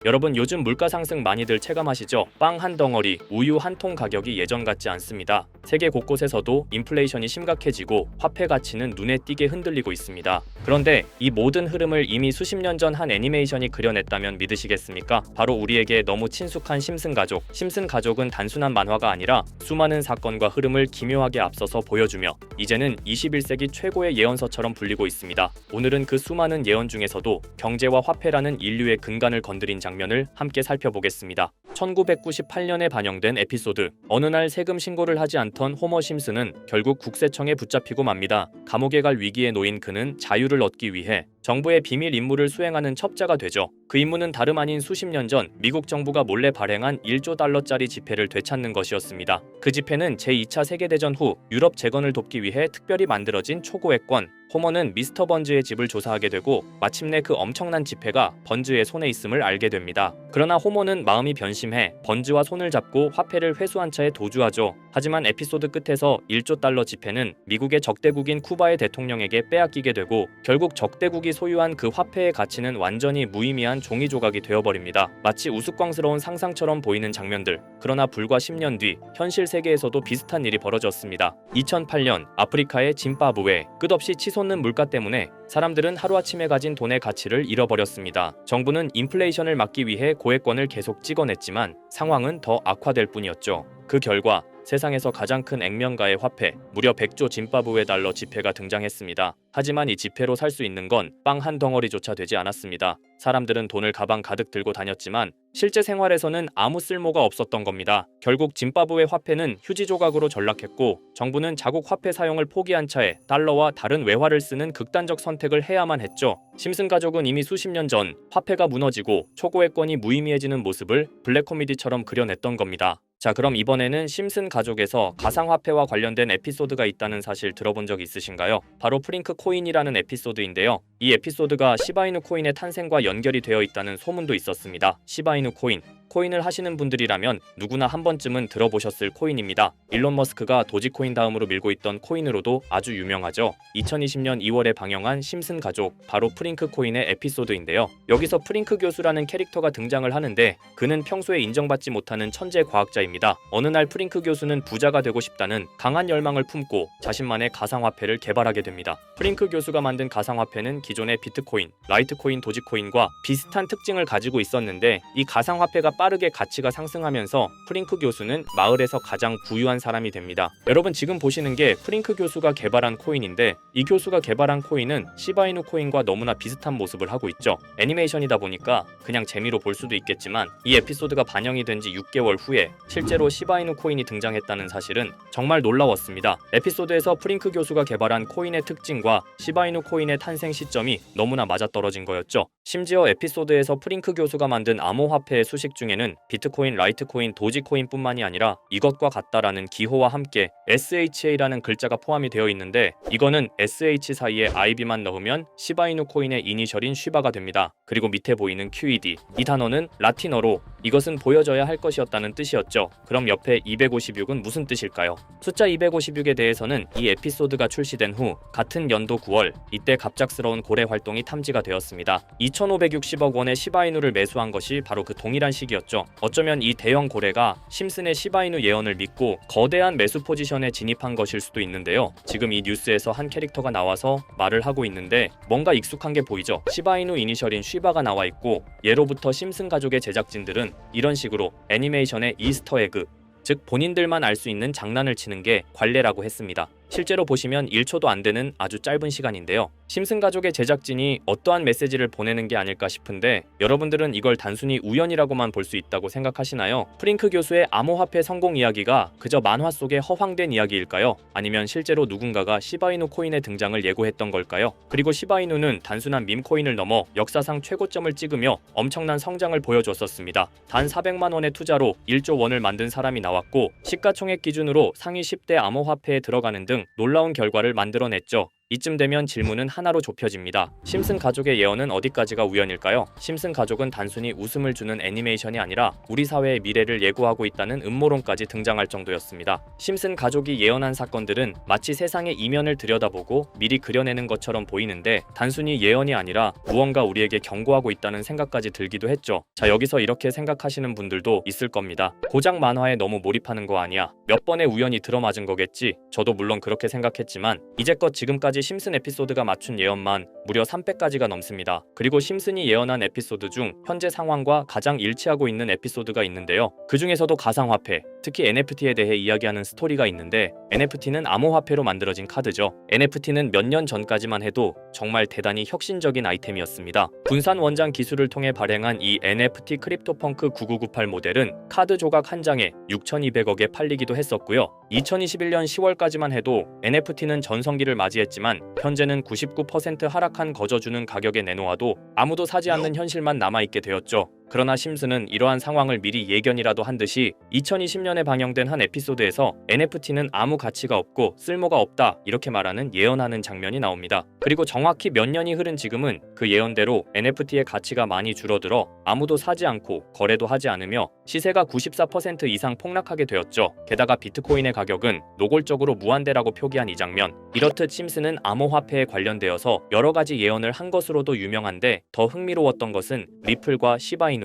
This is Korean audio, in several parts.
여러분 요즘 물가 상승 많이들 체감하시죠? 빵 한 덩어리, 우유 한 통 가격이 예전 같지 않습니다. 세계 곳곳에서도 인플레이션이 심각해지고 화폐 가치는 눈에 띄게 흔들리고 있습니다. 그런데 이 모든 흐름을 이미 수십 년 전 한 애니메이션이 그려냈다면 믿으시겠습니까? 바로 우리에게 너무 친숙한 심슨 가족. 심슨 가족은 단순한 만화가 아니라 수많은 사건과 흐름을 기묘하게 앞서서 보여주며 이제는 21세기 최고의 예언서처럼 불리고 있습니다. 오늘은 그 수많은 예언 중에서도 경제와 화폐라는 인류의 근간을 건드린 장면을 함께 살펴보겠습니다. 1998년에 반영된 에피소드. 어느 날 세금 신고를 하지 않던 호머 심슨은 결국 국세청에 붙잡히고 맙니다. 감옥에 갈 위기에 놓인 그는 자유를 얻기 위해 정부의 비밀 임무를 수행하는 첩자가 되죠. 그 임무는 다름 아닌 수십 년 전 미국 정부가 몰래 발행한 1조 달러짜리 지폐를 되찾는 것이었습니다. 그 지폐는 제2차 세계대전 후 유럽 재건을 돕기 위해 특별히 만들어진 초고액권. 호머는 미스터 번즈의 집을 조사하게 되고 마침내 그 엄청난 지폐가 번즈의 손에 있음을 알게 됩니다. 그러나 호머는 마음이 변심해 번즈와 손을 잡고 화폐를 회수한 차에 도주하죠. 하지만 에피소드 끝에서 1조 달러 지폐는 미국의 적대국인 쿠바의 대통령에게 빼앗기게 되고 결국 적대국이 소유한 그 화폐의 가치는 완전히 무의미한 종이 조각이 되어버립니다. 마치 우스꽝스러운 상상처럼 보이는 장면들. 그러나 불과 10년 뒤 현실 세계에서도 비슷한 일이 벌어졌습니다. 2008년 아프리카의 짐바브웨. 끝없이 치솟는 물가 때문에 사람들은 하루아침에 가진 돈의 가치를 잃어버렸습니다. 정부는 인플레이션을 막기 위해 고액권을 계속 찍어냈지만 상황은 더 악화될 뿐이었죠. 그 결과 세상에서 가장 큰 액면가의 화폐, 무려 100조 짐바브웨 달러 지폐가 등장했습니다. 하지만 이 지폐로 살 수 있는 건 빵 한 덩어리조차 되지 않았습니다. 사람들은 돈을 가방 가득 들고 다녔지만 실제 생활에서는 아무 쓸모가 없었던 겁니다. 결국 짐바브웨 화폐는 휴지 조각으로 전락했고 정부는 자국 화폐 사용을 포기한 차에 달러와 다른 외화를 쓰는 극단적 선택을 해야만 했죠. 심슨 가족은 이미 수십 년 전 화폐가 무너지고 초고액권이 무의미해지는 모습을 블랙 코미디처럼 그려냈던 겁니다. 자, 그럼 이번에는 심슨 가족에서 가상화폐와 관련된 에피소드가 있다는 사실 들어본 적 있으신가요? 바로 프링크 코인이라는 에피소드인데요. 이 에피소드가 시바이누 코인의 탄생과 연결이 되어 있다는 소문도 있었습니다. 시바이누 코인. 코인을 하시는 분들이라면 누구나 한 번쯤은 들어보셨을 코인입니다. 일론 머스크가 도지코인 다음으로 밀고 있던 코인으로도 아주 유명하죠. 2020년 2월에 방영한 심슨 가족, 바로 프링크 코인의 에피소드인데요. 여기서 프링크 교수라는 캐릭터가 등장을 하는데 그는 평소에 인정받지 못하는 천재 과학자입니다. 어느 날 프링크 교수는 부자가 되고 싶다는 강한 열망을 품고 자신만의 가상화폐를 개발하게 됩니다. 프링크 교수가 만든 가상화폐는 기존의 비트코인, 라이트코인, 도지코인과 비슷한 특징을 가지고 있었는데 이 가상화폐가 빠르게 가치가 상승하면서 프링크 교수는 마을에서 가장 부유한 사람이 됩니다. 여러분 지금 보시는 게 프링크 교수가 개발한 코인인데 이 교수가 개발한 코인은 시바이누 코인과 너무나 비슷한 모습을 하고 있죠. 애니메이션이다 보니까 그냥 재미로 볼 수도 있겠지만 이 에피소드가 반영이 된 지 6개월 후에 실제로 시바이누 코인이 등장했다는 사실은 정말 놀라웠습니다. 에피소드에서 프링크 교수가 개발한 코인의 특징과 시바이누 코인의 탄생 시점이 너무나 맞아떨어진 거였죠. 심지어 에피소드에서 프링크 교수가 만든 암호화폐의 수식 중에는 비트코인, 라이트코인, 도지코인뿐만이 아니라 이것과 같다라는 기호와 함께 SHA라는 글자가 포함이 되어 있는데 이거는 SH 사이에 IB만 넣으면 시바이누 코인의 이니셜인 쉬바가 됩니다. 그리고 밑에 보이는 QED. 이 단어는 라틴어로 이것은 보여져야 할 것이었다는 뜻이었죠. 그럼 옆에 256은 무슨 뜻일까요? 숫자 256에 대해서는 이 에피소드가 출시된 후 같은 연도 9월 이때 갑작스러운 고래 활동이 탐지가 되었습니다. 2,560억 원의 시바이누를 매수한 것이 바로 그 동일한 시기였죠. 어쩌면 이 대형 고래가 심슨의 시바이누 예언을 믿고 거대한 매수 포지션에 진입한 것일 수도 있는데요. 지금 이 뉴스에서 한 캐릭터가 나와서 말을 하고 있는데 뭔가 익숙한 게 보이죠. 시바이누 이니셜인 쉬바가 나와 있고 예로부터 심슨 가족의 제작진들은 이런 식으로 애니메이션의 이스터에그, 즉 본인들만 알 수 있는 장난을 치는 게 관례라고 했습니다. 실제로 보시면 1초도 안 되는 아주 짧은 시간인데요. 심슨 가족의 제작진이 어떠한 메시지를 보내는 게 아닐까 싶은데 여러분들은 이걸 단순히 우연이라고만 볼 수 있다고 생각하시나요? 프링크 교수의 암호화폐 성공 이야기가 그저 만화 속의 허황된 이야기일까요? 아니면 실제로 누군가가 시바이누 코인의 등장을 예고했던 걸까요? 그리고 시바이누는 단순한 밈코인을 넘어 역사상 최고점을 찍으며 엄청난 성장을 보여줬었습니다. 단 400만 원의 투자로 1조 원을 만든 사람이 나왔고 시가총액 기준으로 상위 10대 암호화폐에 들어가는 등 놀라운 결과를 만들어냈죠. 이쯤 되면 질문은 하나로 좁혀집니다. 심슨 가족의 예언은 어디까지가 우연일까요? 심슨 가족은 단순히 웃음을 주는 애니메이션이 아니라 우리 사회의 미래를 예고하고 있다는 음모론까지 등장할 정도였습니다. 심슨 가족이 예언한 사건들은 마치 세상의 이면을 들여다보고 미리 그려내는 것처럼 보이는데 단순히 예언이 아니라 무언가 우리에게 경고하고 있다는 생각까지 들기도 했죠. 자, 여기서 이렇게 생각하시는 분들도 있을 겁니다. 고작 만화에 너무 몰입하는 거 아니야? 몇 번의 우연이 들어맞은 거겠지? 저도 물론 그렇게 생각했지만 이제껏 지금까지 심슨 에피소드가 맞춘 예언만 무려 300가지가 넘습니다. 그리고 심슨이 예언한 에피소드 중 현재 상황과 가장 일치하고 있는 에피소드가 있는데요. 그 중에서도 가상화폐, 특히 NFT에 대해 이야기하는 스토리가 있는데 NFT는 암호화폐로 만들어진 카드죠. NFT는 몇 년 전까지만 해도 정말 대단히 혁신적인 아이템이었습니다. 분산 원장 기술을 통해 발행한 이 NFT 크립토펑크 9998 모델은 카드 조각 한 장에 6,200억에 팔리기도 했었고요. 2021년 10월까지만 해도 NFT는 전성기를 맞이했지만 현재는 99% 하락한 거저주는 가격에 내놓아도 아무도 사지 않는 현실만 남아있게 되었죠. 그러나 심슨은 이러한 상황을 미리 예견이라도 한 듯이 2020년에 방영된 한 에피소드에서 NFT는 아무 가치가 없고 쓸모가 없다 이렇게 말하는 예언하는 장면이 나옵니다. 그리고 정확히 몇 년이 흐른 지금은 그 예언대로 NFT의 가치가 많이 줄어들어 아무도 사지 않고 거래도 하지 않으며 시세가 94% 이상 폭락하게 되었죠. 게다가 비트코인의 가격은 노골적으로 무한대라고 표기한 이 장면. 이렇듯 심슨은 암호화폐에 관련되어서 여러 가지 예언을 한 것으로도 유명한데 더 흥미로웠던 것은 리플과 시바이누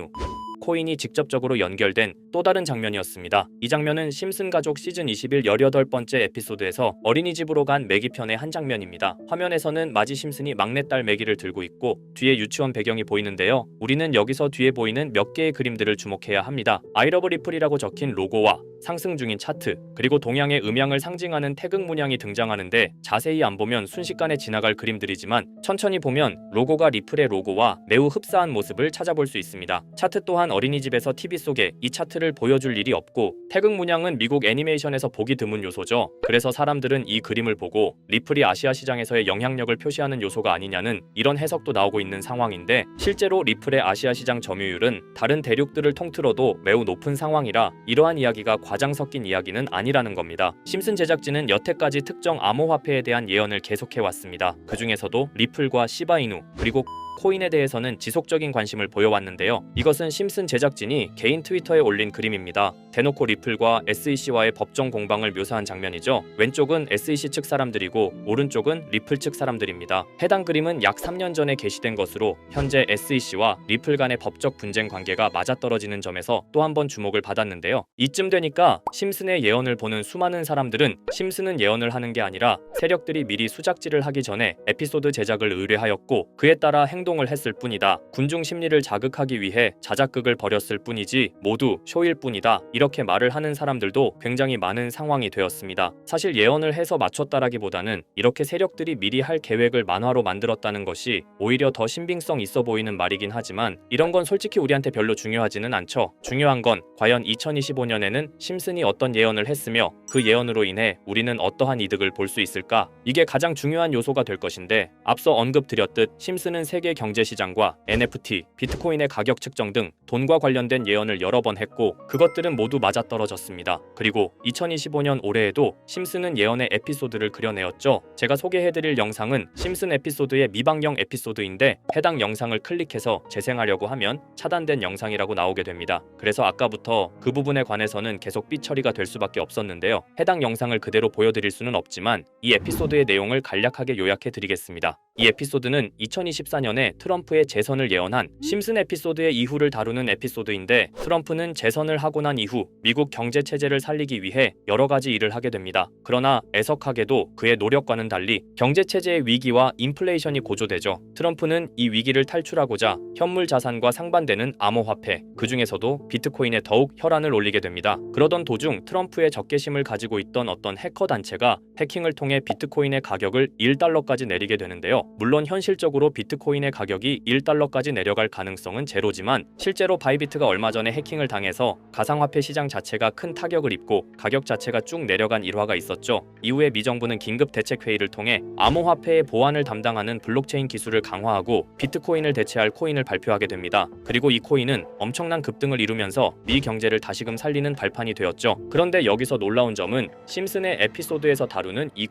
코인이 직접적으로 연결된 또 다른 장면이었습니다. 이 장면은 심슨 가족 시즌 21 18번째 에피소드에서 어린이집으로 간 매기 편의 한 장면입니다. 화면에서는 마지 심슨이 막내딸 매기를 들고 있고 뒤에 유치원 배경이 보이는데요. 우리는 여기서 뒤에 보이는 몇 개의 그림들을 주목해야 합니다. I love 리플이라고 적힌 로고와 상승 중인 차트, 그리고 동양의 음양을 상징하는 태극 문양이 등장하는데 자세히 안 보면 순식간에 지나갈 그림들이지만 천천히 보면 로고가 리플의 로고와 매우 흡사한 모습을 찾아볼 수 있습니다. 차트 또한 어린이집에서 TV 속에 이 차트를 보여줄 일이 없고 태극 문양은 미국 애니메이션에서 보기 드문 요소죠. 그래서 사람들은 이 그림을 보고 리플이 아시아 시장에서의 영향력을 표시하는 요소가 아니냐는 이런 해석도 나오고 있는 상황인데 실제로 리플의 아시아 시장 점유율은 다른 대륙들을 통틀어도 매우 높은 상황이라 이러한 이야기가 과장 섞인 이야기는 아니라는 겁니다. 심슨 제작진은 여태까지 특정 암호화폐에 대한 예언을 계속해왔습니다. 그 중에서도 리플과 시바이누 그리고 코인에 대해서는 지속적인 관심을 보여왔는데요. 이것은 심슨 제작진이 개인 트위터에 올린 그림입니다. 대놓고 리플과 SEC와의 법정 공방을 묘사한 장면이죠. 왼쪽은 SEC 측 사람들이고 오른쪽은 리플 측 사람들입니다. 해당 그림은 약 3년 전에 게시된 것으로 현재 SEC와 리플 간의 법적 분쟁 관계가 맞아떨어지는 점에서 또 한 번 주목을 받았는데요. 이쯤 되니까 심슨의 예언을 보는 수많은 사람들은 심슨은 예언을 하는 게 아니라 세력들이 미리 수작질을 하기 전에 에피소드 제작을 의뢰하였고 그에 따라 행동을 했을 뿐이다. 군중 심리를 자극하기 위해 자작극을 벌였을 뿐이지 모두 쇼일 뿐이다. 이렇게 말을 하는 사람들도 굉장히 많은 상황이 되었습니다. 사실 예언을 해서 맞췄다라기보다는 이렇게 세력들이 미리 할 계획을 만화로 만들었다는 것이 오히려 더 신빙성 있어 보이는 말이긴 하지만 이런 건 솔직히 우리한테 별로 중요하지는 않죠. 중요한 건 과연 2025년에는 심슨이 어떤 예언을 했으며 그 예언으로 인해 우리는 어떠한 이득을 볼 수 있을까? 이게 가장 중요한 요소가 될 것인데 앞서 언급드렸듯 심슨은 세계 경제시장과 NFT, 비트코인의 가격 측정 등 돈과 관련된 예언을 여러 번 했고 그것들은 모두 맞아떨어졌습니다. 그리고 2025년 올해에도 심슨은 예언의 에피소드를 그려내었죠. 제가 소개해드릴 영상은 심슨 에피소드의 미방영 에피소드인데 해당 영상을 클릭해서 재생하려고 하면 차단된 영상이라고 나오게 됩니다. 그래서 아까부터 그 부분에 관해서는 계속 삐처리가 될 수밖에 없었는데요. 해당 영상을 그대로 보여드릴 수는 없지만 이 에피소드의 내용을 간략하게 요약해드리겠습니다. 이 에피소드는 2024년에 트럼프의 재선을 예언한 심슨 에피소드의 이후를 다루는 에피소드인데 트럼프는 재선을 하고 난 이후 미국 경제 체제를 살리기 위해 여러 가지 일을 하게 됩니다. 그러나 애석하게도 그의 노력과는 달리 경제 체제의 위기와 인플레이션이 고조되죠. 트럼프는 이 위기를 탈출하고자 현물 자산과 상반되는 암호화폐, 그 중에서도 비트코인에 더욱 혈안을 올리게 됩니다. 그러던 도중 트럼프의 적개심을 가지고 있던 어떤 해커 단체가 해킹을 통해 비트코인의 가격을 $1까지 내리게 되는데요. 물론 현실적으로 비트코인의 가격이 1달러까지 내려갈 가능성은 제로지만 실제로 바이비트가 얼마 전에 해킹을 당해서 가상화폐 시장 자체가 큰 타격을 입고 가격 자체가 쭉 내려간 일화가 있었죠. 이후에 미 정부는 긴급 대책 회의를 통해 암호화폐의 보안을 담당하는 블록체인 기술을 강화하고 비트코인을 대체할 코인을 발표하게 됩니다. 그리고 이 코인은 엄청난 급등을 이루면서 미 경제를 다시금 살리는 발판이 되었죠. 그런데 여기서 놀라운 점은 심슨의 에피소드에서 다루는 이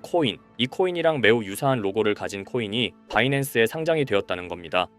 코인이랑 매우 유사한 로고를 가진 코인이 바이낸스에 상장이 되었다는 겁니다.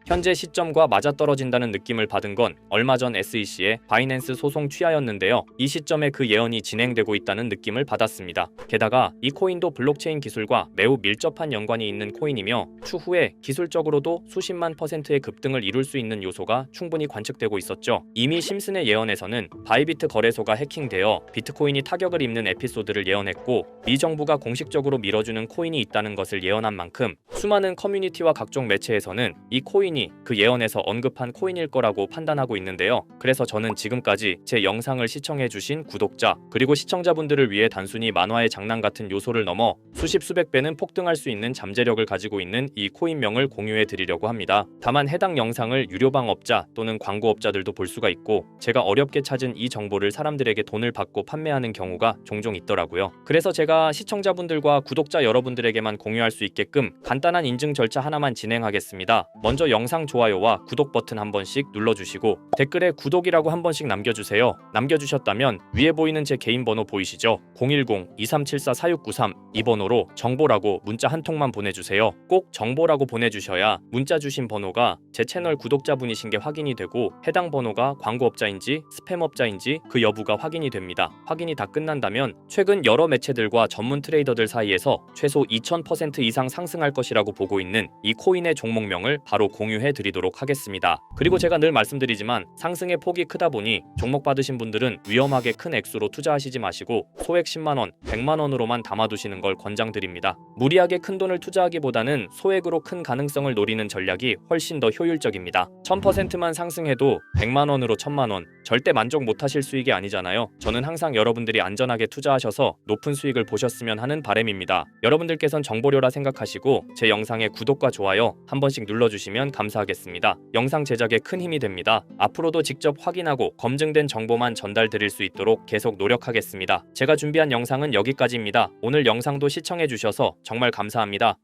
현재 시점과 맞아떨어진다는 느낌을 받은 건 얼마 전 SEC의 바이낸스 소송 취하였는데요. 이 시점에 그 예언이 진행되고 있다는 느낌을 받았습니다. 게다가 이 코인도 블록체인 기술과 매우 밀접한 연관이 있는 코인이며 추후에 기술적으로도 수십만 %의 급등을 이룰 수 있는 요소가 충분히 관측되고 있었죠. 이미 심슨의 예언에서는 바이비트 거래소가 해킹되어 비트코인이 타격을 입는 에피소드를 예언했고 미 정부가 공식적으로 밀어주는 코인이 있다는 것을 예언한 만큼 수많은 커뮤니티와 각종 매체에서는 이 코인이 그 예언에서 언급한 코인일 거라고 판단하고 있는데요. 그래서 저는 지금까지 제 영상을 시청해주신 구독자 그리고 시청자분들을 위해 단순히 만화의 장난 같은 요소를 넘어 수십 수백 배는 폭등할 수 있는 잠재력을 가지고 있는 이 코인명을 공유해 드리려고 합니다. 다만 해당 영상을 유료방업자 또는 광고업자들도 볼 수가 있고 제가 어렵게 찾은 이 정보를 사람들에게 돈을 받고 판매하는 경우가 종종 있더라고요. 그래서 제가 시청자분들과 구독자 여러분들에게만 공유할 수 있게끔 간단한 인증 절차 하나만 진행하겠습니다. 먼저 영상 좋아요와 구독 버튼 한 번씩 눌러주시고 댓글에 구독이라고 한 번씩 남겨주세요. 남겨주셨다면 위에 보이는 제 개인 번호 보이시죠? 010-2374-4693 이 번호로 정보라고 문자 한 통만 보내주세요. 꼭 정보라고 보내주셔야 문자 주신 번호가 제 채널 구독자분이신 게 확인이 되고 해당 번호가 광고업자인지 스팸업자인지 그 여부가 확인이 됩니다. 확인이 다 끝난다면 최근 여러 매체들과 전문 트레이더들 사이에서 최소 2000% 이상 상승할 것이라고 보고 있는 이 코인의 종목명을 바로 공유해 드리도록 하겠습니다. 그리고 제가 늘 말씀드리지만 상승의 폭이 크다 보니 종목 받으신 분들은 위험하게 큰 액수로 투자하시지 마시고 소액 10만원, 100만원으로만 담아두시는 걸 권장드립니다. 무리하게 큰 돈을 투자하기보다는 소액으로 큰 가능성을 노리는 전략이 훨씬 더 효율적입니다. 1000%만 상승해도 100만원으로 1000만원 절대 만족 못하실 수익이 아니잖아요. 저는 항상 여러분들이 안전하게 투자하셔서 높은 수익을 보셨으면 하는 바람입니다. 여러분들께선 정보료라 생각하시고 제 영상에 구독과 좋아요 한 번씩 눌러주시면 감사하겠습니다. 영상 제작에 큰 힘이 됩니다. 앞으로도 직접 확인하고 검증된 정보만 전달드릴 수 있도록 계속 노력하겠습니다. 제가 준비한 영상은 여기까지입니다. 오늘 영상도 시청해주셔서 정말 감사합니다.